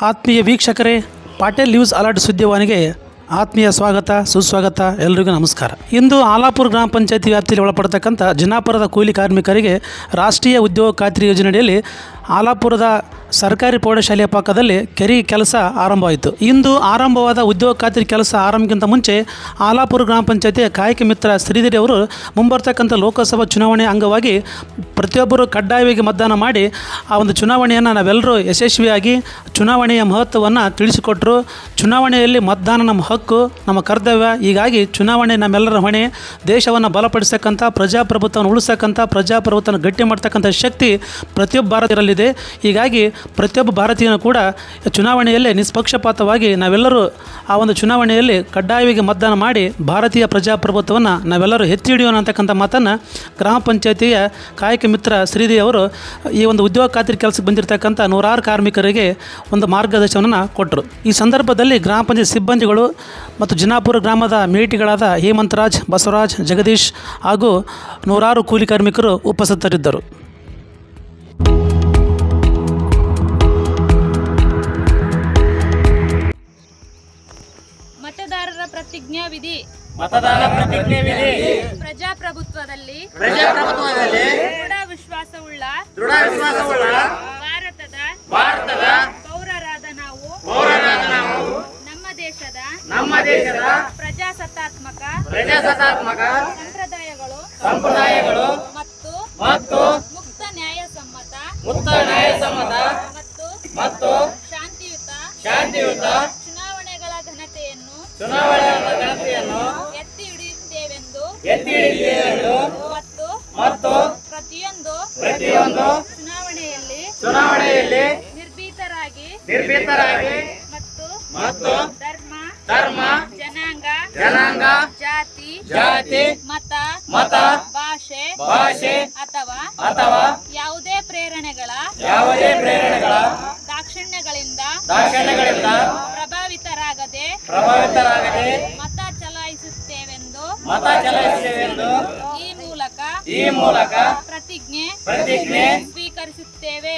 ಆತ್ಮೀಯ ವೀಕ್ಷಕರೇ, Patil news alert ಸುದ್ದಿವಾಹಿನಿಗೆ ಆತ್ಮೀಯ ಸ್ವಾಗತ ಸುಸ್ವಾಗತ. ಎಲ್ಲರಿಗೂ ನಮಸ್ಕಾರ. ಇಂದು ಆಲಾಪುರ ಗ್ರಾಮ ಪಂಚಾಯತಿ ವ್ಯಾಪ್ತಿಯಲ್ಲಿ ಒಳಪಡತಕ್ಕಂಥ ಜನಾಪುರದ ಕೂಲಿ ಕಾರ್ಮಿಕರಿಗೆ ರಾಷ್ಟ್ರೀಯ ಉದ್ಯೋಗ ಖಾತ್ರಿ ಯೋಜನೆಯಲ್ಲಿ ಆಲಾಪುರದ ಸರ್ಕಾರಿ ಪ್ರೌಢಶಾಲೆಯ ಪಕ್ಕದಲ್ಲಿ ಕೆರೆ ಕೆಲಸ ಆರಂಭವಾಯಿತು. ಇಂದು ಆರಂಭವಾದ ಉದ್ಯೋಗ ಖಾತ್ರಿ ಕೆಲಸ ಆರಂಭಕ್ಕಿಂತ ಮುಂಚೆ ಆಲಾಪುರ ಗ್ರಾಮ ಪಂಚಾಯತಿಯ ಕಾಯಕ ಮಿತ್ರ ಶ್ರೀಧರಿ ಅವರು ಮುಂಬರ್ತಕ್ಕಂಥ ಲೋಕಸಭಾ ಚುನಾವಣೆ ಅಂಗವಾಗಿ ಪ್ರತಿಯೊಬ್ಬರು ಕಡ್ಡಾಯವಾಗಿ ಮತದಾನ ಮಾಡಿ ಆ ಒಂದು ಚುನಾವಣೆಯನ್ನು ನಾವೆಲ್ಲರೂ ಯಶಸ್ವಿಯಾಗಿ ಚುನಾವಣೆಯ ಮಹತ್ವವನ್ನು ತಿಳಿಸಿಕೊಟ್ಟರು. ಚುನಾವಣೆಯಲ್ಲಿ ಮತದಾನ ನಮ್ಮ ಹಕ್ಕು, ನಮ್ಮ ಕರ್ತವ್ಯ. ಹೀಗಾಗಿ ಚುನಾವಣೆ ನಮ್ಮೆಲ್ಲರ ಹೊಣೆ. ದೇಶವನ್ನು ಬಲಪಡಿಸ್ತಕ್ಕಂಥ, ಪ್ರಜಾಪ್ರಭುತ್ವವನ್ನು ಉಳಿಸ್ತಕ್ಕಂಥ, ಪ್ರಜಾಪ್ರಭುತ್ವವನ್ನು ಗಟ್ಟಿ ಮಾಡ್ತಕ್ಕಂಥ ಶಕ್ತಿ ಪ್ರತಿಯೊಬ್ಬ ಭಾರತೀಯರಲ್ಲಿದೆ. ಹೀಗಾಗಿ ಪ್ರತಿಯೊಬ್ಬ ಭಾರತೀಯನು ಕೂಡ ಚುನಾವಣೆಯಲ್ಲೇ ನಿಷ್ಪಕ್ಷಪಾತವಾಗಿ ನಾವೆಲ್ಲರೂ ಆ ಒಂದು ಚುನಾವಣೆಯಲ್ಲಿ ಕಡ್ಡಾಯವಾಗಿ ಮತದಾನ ಮಾಡಿ ಭಾರತೀಯ ಪ್ರಜಾಪ್ರಭುತ್ವವನ್ನು ನಾವೆಲ್ಲರೂ ಎತ್ತಿ ಹಿಡಿಯೋಣ ಅಂತಕ್ಕಂಥ ಮಾತನ್ನು ಗ್ರಾಮ ಪಂಚಾಯತಿಯ ಕಾಯಕ ಮಿತ್ರ ಶ್ರೀಧರಿ ಅವರು ಈ ಒಂದು ಉದ್ಯೋಗ ಖಾತ್ರಿ ಕೆಲಸಕ್ಕೆ ಬಂದಿರತಕ್ಕಂಥ ನೂರಾರು ಕಾರ್ಮಿಕರಿಗೆ ಒಂದು ಮಾರ್ಗದರ್ಶನವನ್ನು ಕೊಟ್ಟರು. ಈ ಸಂದರ್ಭದಲ್ಲಿ ಗ್ರಾಮ ಪಂಚಾಯತ್ ಸಿಬ್ಬಂದಿಗಳು ಮತ್ತು ಜನಾಪುರ ಗ್ರಾಮದ ಮೇಟಿಗಳಾದ ಹೇಮಂತರಾಜ್, ಬಸವರಾಜ್, ಜಗದೀಶ್ ಹಾಗೂ ನೂರಾರು ಕೂಲಿ ಕಾರ್ಮಿಕರು ಉಪಸ್ಥಿತರಿದ್ದರು. ಮತದಾರರ ಪ್ರತಿಜ್ಞಾ ವಿಧಿ. ಪ್ರಜಾಪ್ರಭುತ್ವದಲ್ಲಿ ದೃಢ ವಿಶ್ವಾಸವುಳ್ಳ ಭಾರತದ ಪೌರರಾದ ನಾವು ನಮ್ಮ ದೇಶದ ಪ್ರಜಾಸತ್ತಾತ್ಮಕ ಸಂಪ್ರದಾಯಗಳು ಮತ್ತು ಮುಕ್ತ ನ್ಯಾಯಸಮ್ಮತ ಮತ್ತು ಶಾಂತಿಯುತ ಚುನಾವಣೆಗಳ ಘನತೆಯನ್ನು ಎತ್ತಿ ಹಿಡಿಯುತ್ತೇವೆಂದು ಮತ್ತು ಪ್ರತಿಯೊಂದು ಚುನಾವಣೆಯಲ್ಲಿ ನಿರ್ಭೀತರಾಗಿ ಮತ್ತು ಧರ್ಮ ಜನಾಂಗ ಜಾತಿ ಮತ ಭಾಷೆ ಅಥವಾ ಯಾವುದೇ ಪ್ರೇರಣೆಗಳ ದಾಕ್ಷಿಣ್ಯಗಳಿಂದ ಪ್ರಭಾವಿತರಾಗದೆ ಮತ ಚಲಾಯಿಸುತ್ತೇವೆಂದು ಈ ಮೂಲಕ ಪ್ರತಿಜ್ಞೆ ಸ್ವೀಕರಿಸುತ್ತೇವೆ.